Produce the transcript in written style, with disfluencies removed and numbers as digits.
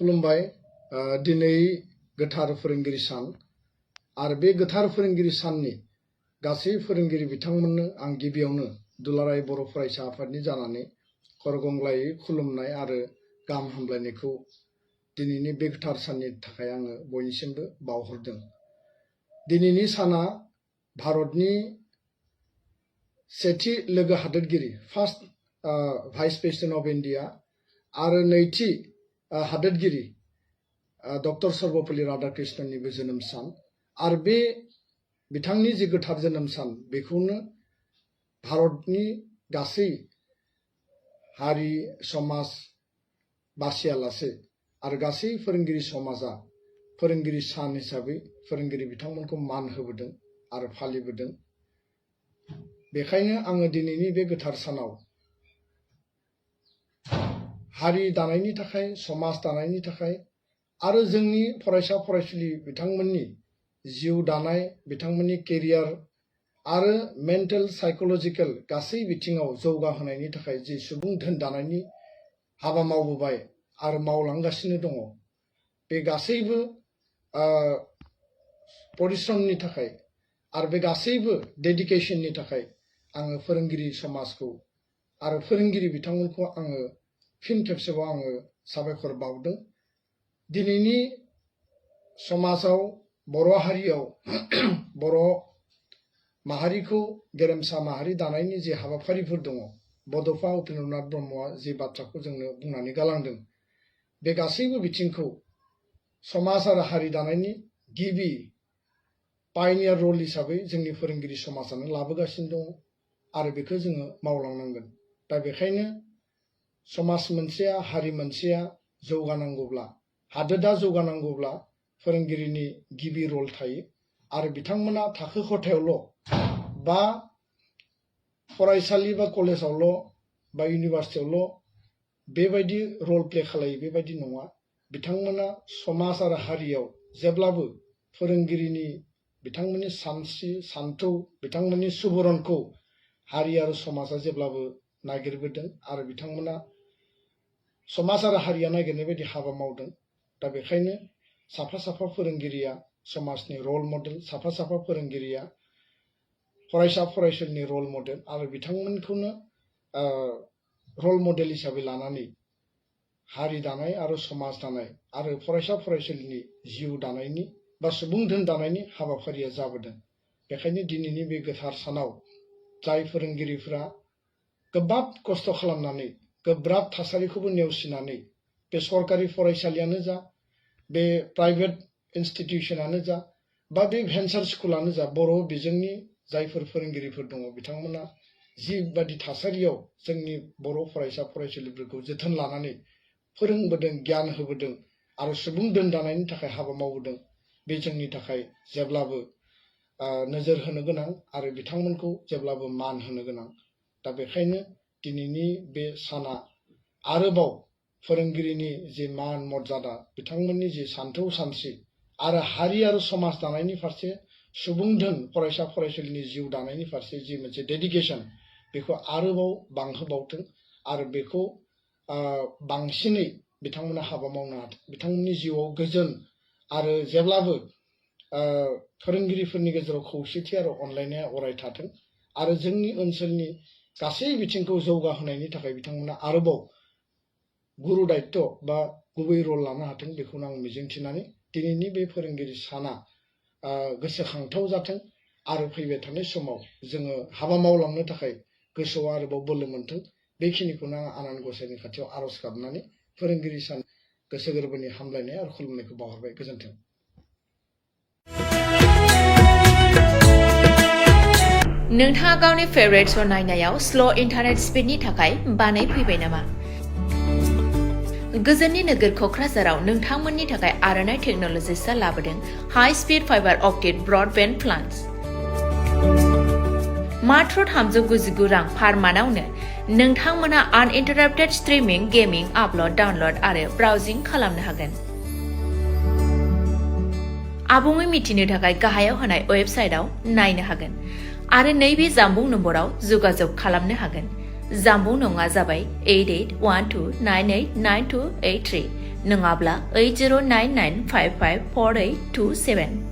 खुलुमबाय दिनै गोथार फोरोंगिरि सान आरो बे गोथार फोरोंगिरि साननि गासै फोरोंगिरि बिथांमोननो आं गिबियावनो दुलाराय बर' फरायसा आफादनि जानानै खरगंग्लायै खुलुमनाय आरो गाहाम हामलायनायखौ दिनैनि बे गोथार साननि थाखाय आङो बयनिसिमबो बावहरदों। दिनैनि साना भारतनि सेथि लोगो हादोरगिरि first vice president of India आरो नैथि हादोरगिरि डक्टर सर्वपल्ली राधाकृष्णननिबो जोनोम सान आरो बे बिथांनि जे गोथार जोनोम सान बेखौनो भारतनि गासै हारि समाज बासियालासे आरो गासै फोरोंगिरि समाजा फोरोंगिरि सान हिसाबै फोरोंगिरि बिथांमोनखौ मान होबोदों आरो फालिबोदों। बेखायनो आङो दिनैनि बे गोथार सानाव हारि दानायनि थाखाय समाज दानायनि थाखाय आरो जोंनि फरायसा फरायसुलि बिथांमोननि जिउ दानाय बिथांमोननि केरियार आरो मेन्टेल साइकोलजिकेल गासै बिथिङाव जौगाहोनायनि थाखाय जि सुबुं धोन दानायनि हाबा मावबोबाय आरो मावलांगासिनो दङ बे गासैबो परिश्रमनि थाखाय आरो बे गासैबो डेडिकेशननि थाखाय आङो फोरोंगिरि समाजखौ आरो फोरोंगिरि बिथांमोनखौ आङो फिन खेबसेबाव आङो साबायखर बावदों। दिनैनि समाजाव बर' हारियाव बर' माहारिखौ गेरेमसा माहारि दानायनि जे हाबाफारिफोर दङ बड'फा उपेन्द्रनाथ ब्रह्मआ जे बाथ्राखौ जोंनो बुंनानै गालांदों बे गासैबो बिथिंखौ समाज आरो हारि दानायनि गिबि पायनियार रल हिसाबै जोंनि फोरोंगिरि समाजानो लाबोगासिनो दङ आरो बेखौ जोङो मावलांनांगोन। दा बेखायनो समाज मोनसेया हारि मोनसेया जौगानांगौब्ला हादोरा जौगानांगौब्ला फोरोंगिरिनि गिबि रल थायो आरो बिथांमोना थाखो खथायावल' बा फरायसालि बा कलेजावल' बा इउनिभार्सिटियावल' बेबायदि रल प्ले खालायो बेबायदि नङा। बिथांमोना समाज आरो हारियाव जेब्लाबो फोरोंगिरिनि बिथांमोननि सानस्रि सान्थौ बिथांमोननि सुबुरनखौ हारि आरो समाजा जेब्लाबो नागिरबोदों आरो बिथांमोना समाज आरो हारिया नागिरनाय बायदि हाबा मावदों। दा बेखायनो साफा साफा फोरोंगिरिया समाजनि रल मडेल, साफा साफा फोरोंगिरिया फरायसा फरायसुलिनि रल मडेल आरो बिथांमोनखौनो रल मडेल हिसाबै लानानै हारि दानाय आरो समाज दानाय आरो फरायसा फरायसुलिनि जिउ दानायनि बा सुबुं धोन दानायनि हाबाफारिया जाबोदों। बेखायनो दिनैनि बे गोथार सानाव जाय फोरोंगिरिफोरा गोब्राब खस्थ' खालामनानै गोब्राब थासारिखौबो नेवसिनानै बे सरकारि फरायसालियानो जा बे प्राइभेट इन्स्टिटिउसनानो जा बा बे भेन्सार स्कुलानो जा बर' बिजोंनि जायफोर फोरोंगिरिफोर दङ बिथांमोना जिबादि थासारियाव जोंनि बर' फरायसा फरायसुलिफोरखौ जोथोन लानानै फोरोंबोदों गियान होबोदों आरो सुबुं धोन दानायनि थाखाय हाबा मावबोदों बे जोंनि थाखाय जेब्लाबो नोजोर होनो गोनां आरो बिथांमोनखौ जेब्लाबो मान होनो गोनां। दा बेखायनो दिनैनि बे साना आरोबाव फोरोंगिरिनि जि मान मर्यादा बिथांमोननि जि सान्थौ सानस्रि आरो हारि आरो समाज दानायनि फारसे सुबुं धोन फरायसा फरायसुलिनि जिउ दानायनि फारसे जि मोनसे डेडिकेसन बेखौ आरोबाव बांहोबावथों आरो बेखौ बांसिनै बिथांमोना हाबा मावनो हाथों। बिथांमोननि जिउआव गोजोन आरो जेब्लाबो फोरोंगिरिफोरनि गेजेराव खौसेथि आरो अनलायनाया अराय थाथों आरो जोंनि ओनसोलनि गासै बिथिंखौ जौगाहोनायनि थाखाय बिथांमोना आरोबाव गुरु दायित्व बा गुबै रल लानो हाथों बेखौनो आं मिजिंथिनानै दिनैनि बे फोरोंगिरि साना गोसोखांथाव जाथों आरो फैबाय थानाय समाव जोङो हाबा मावलांनो थाखाय गोसोआव आरोबाव बोलो मोनथों बेखिनिखौनो आं आनान गसाइनि खाथियाव आर'ज गाबनानै फोरोंगिरि सान गोसो गोरबोनि हामलायनाय आरो खुलुमनायखौ बावहरबाय। गोजोन्थों। नोंथाङा गावनि फेभरेट श' नायनायाव स्ल' इन्टारनेट स्पिडनि थाखाय बानायफैबाय नामा? गोजोननि नोगोर क'क्राझाराव नोंथांमोननि थाखाय आर'नाइ टेक्न'लजिसआ लाबोदों high speed fibre optic broadband plans. मात्र 399 रां पार मान्थआवनो नोंथांमोना आनइन्टाराप्टेड स्ट्रिमिं, गेमिं, आपल'ड, डाउनल'ड आरो ब्राउजिं खालामनो हागोन। आबुङै मिथिनो थाखाय गाहायाव होनाय वेबसाइटआव नायनो हागोन आरो नैबे जानबुं नम्बराव जगाजग खालामनो हागोन। जामबुं नङा जाबाय 8812989283 नङाब्ला 8099554827